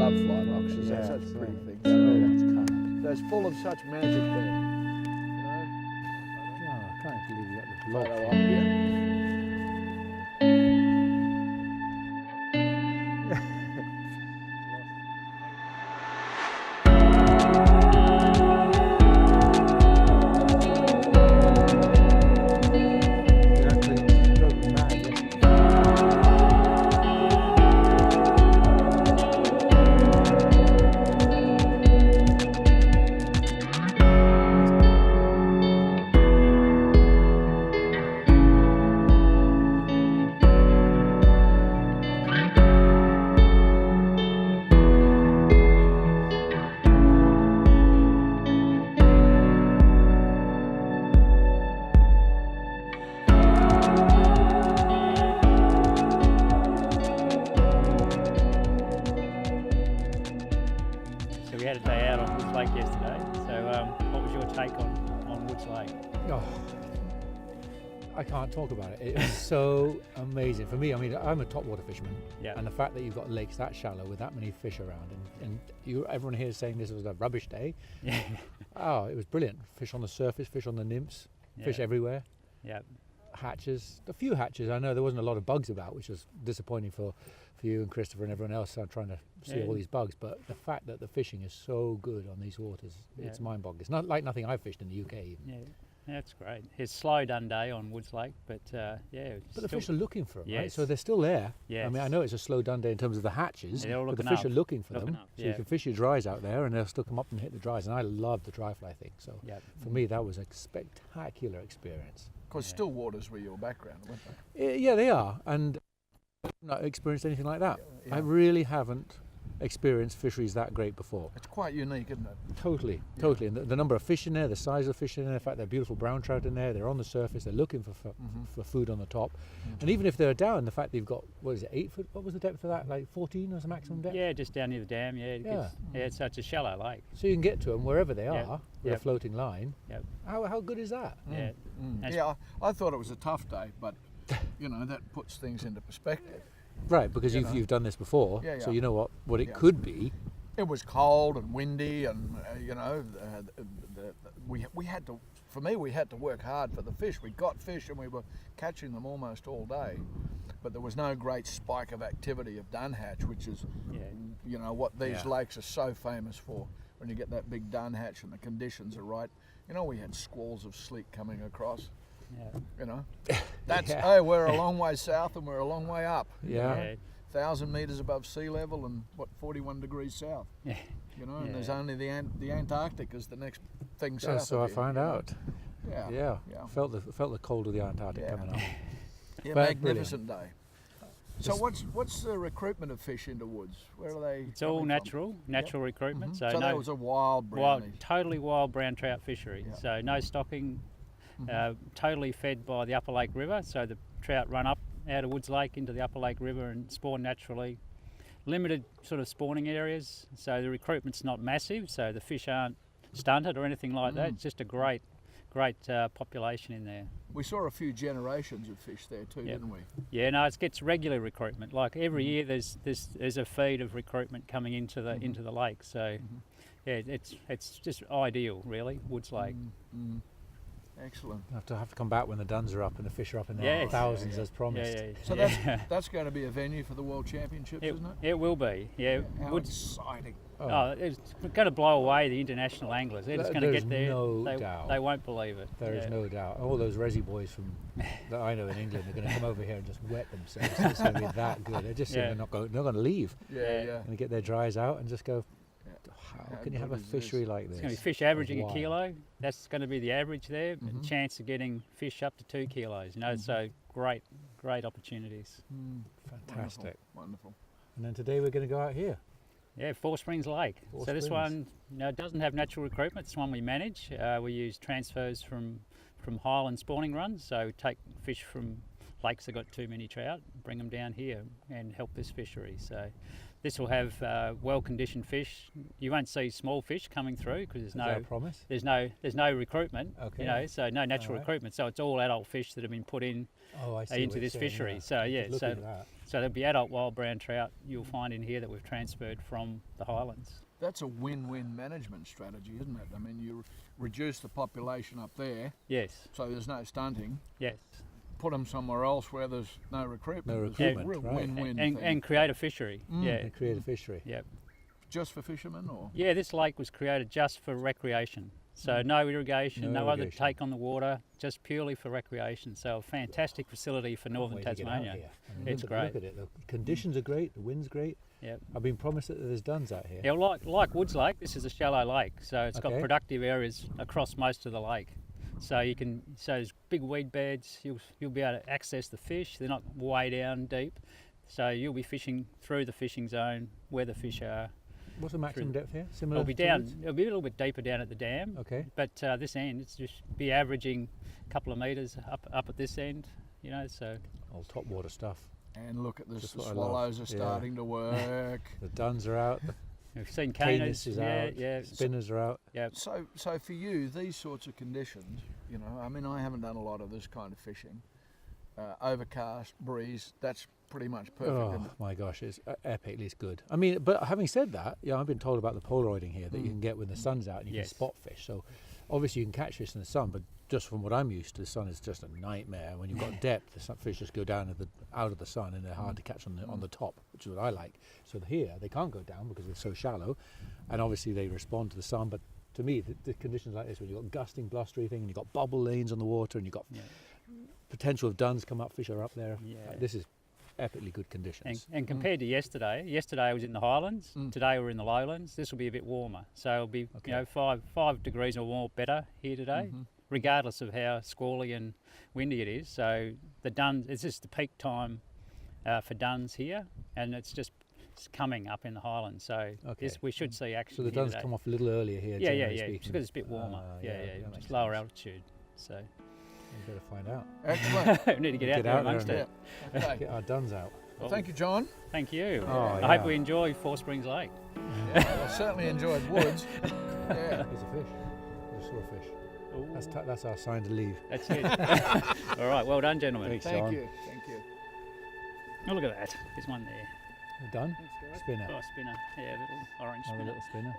love fly boxes. They're such pretty things. So much colour. There's full of such magic there. Oh, I can't believe you got the You know? block. Photo op, yeah. So we had a day out on Woods Lake yesterday. So what was your take on Woods Lake? Oh, I can't talk about it. It was so amazing. For me, I mean, I'm a topwater fisherman, Yeah. and the fact that you've got lakes that shallow with that many fish around, and everyone here is saying this was a rubbish day. Yeah. Oh, it was brilliant. Fish on the surface, fish on the nymphs, fish Yeah. everywhere. Yeah. Hatches, a few hatches. I know there wasn't a lot of bugs about, which was disappointing for you and Christopher and everyone else trying to see Yeah. all these bugs. But the fact that the fishing is so good on these waters, it's Yeah. mind-boggling. It's not like nothing I've fished in the UK even. Yeah. That's great. It's slow done day on Woods Lake, but yeah. But the fish are looking for them, right? Yes. So they're still there. Yes. I mean, I know it's a slow done day in terms of the hatches, Yeah, they're all but the looking fish are up. looking for Looking them. up, So you yeah. can fish your dries out there, and they'll still come up and hit the dries. And I love the dry fly thing. So Yeah. for me, that was a spectacular experience. Because still waters were your background, weren't they? Yeah, they are, and I've not experienced anything like that. Yeah. I really haven't experienced fisheries that great before. It's quite unique, isn't it? Totally. And the number of fish in there, the size of fish in there, the fact they're beautiful brown trout in there, they're on the surface, they're looking for food on the top. And even if they're down, the fact they've got, what is it, 8 foot? What was the depth of that? Like 14 was the maximum depth? Yeah, just down near the dam. Yeah. So it's a shallow lake. So you can get to them wherever they Yeah. are with Yeah. a floating line. Yeah. How good is that? Yeah. That's- Yeah, I thought it was a tough day, but you know that puts things into perspective. Right, because You you've, know. you've done this before, Yeah, so yeah. you know what it Yeah. could be. It was cold and windy, and you know, we had to. For me, we had to work hard for the fish. We got fish, and we were catching them almost all day. But there was no great spike of activity of dunhatch, which is, you know, what these Yeah. lakes are so famous for. When you get that big dunhatch and the conditions are right, you know, we had squalls of sleet coming across. Yeah. You know, that's Yeah. oh, we're a long way south and we're a long way up. Yeah. Yeah. 1,000 metres above sea level and what 41 degrees south. Yeah. You know, and Yeah. there's only the Antarctic is the next thing south. So of I here, find you know. out. Yeah. Yeah. Yeah. Felt the cold of the Antarctic Yeah. coming up. Yeah, But magnificent day. So what's the recruitment of fish into woods? Where are they? It's all coming natural recruitment. from? So, So no that was a wild brownie. totally wild brown trout fishery. Yeah. So no stocking, totally fed by the Upper Lake River. So the trout run up out of Woods Lake into the Upper Lake River and spawn naturally. Limited sort of spawning areas, so the recruitment's not massive. So the fish aren't stunted or anything like that. It's just a great population in there. We saw a few generations of fish there too, didn't we? Yeah, no, it gets regular recruitment. Like every year, there's a feed of recruitment coming into the lake. So, yeah, it's just ideal, really. Woods Lake. Excellent. I have to come back when the duns are up and the fish are up in there, Yes. thousands Yeah. as promised. Yeah, So that's going to be a venue for the World Championships, isn't it? It will be. Yeah, How Woods. exciting! It's going to blow away the international anglers. They're just going to There's get there. no they, doubt. they won't believe it. There is Yeah. no doubt. All those Resi boys that I know in England are going to come over here and just wet themselves. It's going to be that good. They're just they're not going to leave. Yeah. Going to get their dries out and just go. How How can you have good a is this? fishery like this? It's going to be fish averaging Wild. a kilo. That's going to be the average there. And chance of getting fish up to 2 kilos. You know, so great opportunities. Fantastic. Wonderful. And then today we're going to go out here. Yeah, Four Springs Lake. Four So this Springs. one doesn't have natural recruitment. It's one we manage. We use transfers from highland spawning runs. So we take fish from lakes that got too many trout, bring them down here and help this fishery. So This will have well-conditioned fish. You won't see small fish coming through because Is that a promise? there's no recruitment. Okay. You know, so no natural Alright. recruitment. So it's all adult fish that have been put in Oh, I see into what this you're saying, fishery. yeah. So yeah, Just so looking at that. so there'll be adult wild brown trout you'll find in here that we've transferred from the highlands. That's a win-win management strategy, isn't it? I mean, you reduce the population up there, Yes, so there's no stunting. yes. Put them somewhere else where there's no recruitment. No It's a recruitment, real right. win-win And, thing. and create a fishery. Yeah, They create a fishery. yeah. Just for fishermen, or Yeah, this lake was created just for recreation. So no irrigation, No no other irrigation. take on the water, just purely for recreation. So a fantastic facility for northern Way to get out Tasmania. here. I mean, It's look great. Look at it. The conditions are great. The wind's great. Yep. I've been promised that there's duns out here. Yeah, like Woods Lake, this is a shallow lake, so it's got Okay. productive areas across most of the lake. So there's big weed beds. You'll be able to access the fish. They're not way down deep, so you'll be fishing through the fishing zone where the fish are. What's the maximum depth here? Similar. It'll be to down. Woods? It'll be a little bit deeper down at the dam. Okay. But this end, it's just be averaging a couple of metres up at this end. You know, so All top water stuff. and look at this, Just the what I love. swallows are Yeah. starting to work. The duns are out. The we've seen canis canis. is Yeah, out. yeah, Spinners are out. yeah. So for you, these sorts of conditions, you know, I mean, I haven't done a lot of this kind of fishing. Overcast, breeze, that's pretty much perfect. Oh isn't it? my gosh, it's epically good. I mean, but having said that, yeah, I've been told about the polaroiding here that you can get when the sun's out and you Yes. can spot fish. So obviously you can catch fish in the sun, but just from what I'm used to, the sun is just a nightmare. When you've got depth, fish just go down out of the sun and they're hard to catch on the top, which is what I like. So here they can't go down because they're so shallow, and obviously they respond to the sun. But to me, the conditions like this, when you've got gusting, blustery thing, and you've got bubble lanes on the water, and you've got Yeah. potential of duns come up, fish are up there. Yeah. This is epically good conditions. And compared to yesterday I was in the highlands. Mm. Today we're in the lowlands. This will be a bit warmer, so it'll be Okay. you know 5 degrees or more better here today, regardless of how squally and windy it is. So the duns, it's just the peak time for duns here, and it's coming up in the highlands. So Okay. we should see action. So the here duns today. come off a little earlier here. Yeah, generally It's speaking. because it's a bit warmer. Yeah, yeah, that makes just lower sense. altitude. So We better find out. Excellent. we need to get Get out there out there amongst and it. Okay. Get our duns out. Well, thank you, John. Thank you. Oh, I yeah. hope we enjoy Four Springs Lake. I certainly enjoyed Woods. Yeah. There's a fish. There's a swordfish. Ooh, That's our sign to leave. that's it. All right, well done, gentlemen. Thanks, Thank John. you. Thank you. Oh, look at that. There's one there. We're done. Spinner. Oh, spinner. Yeah, little orange Another spinner. little spinner.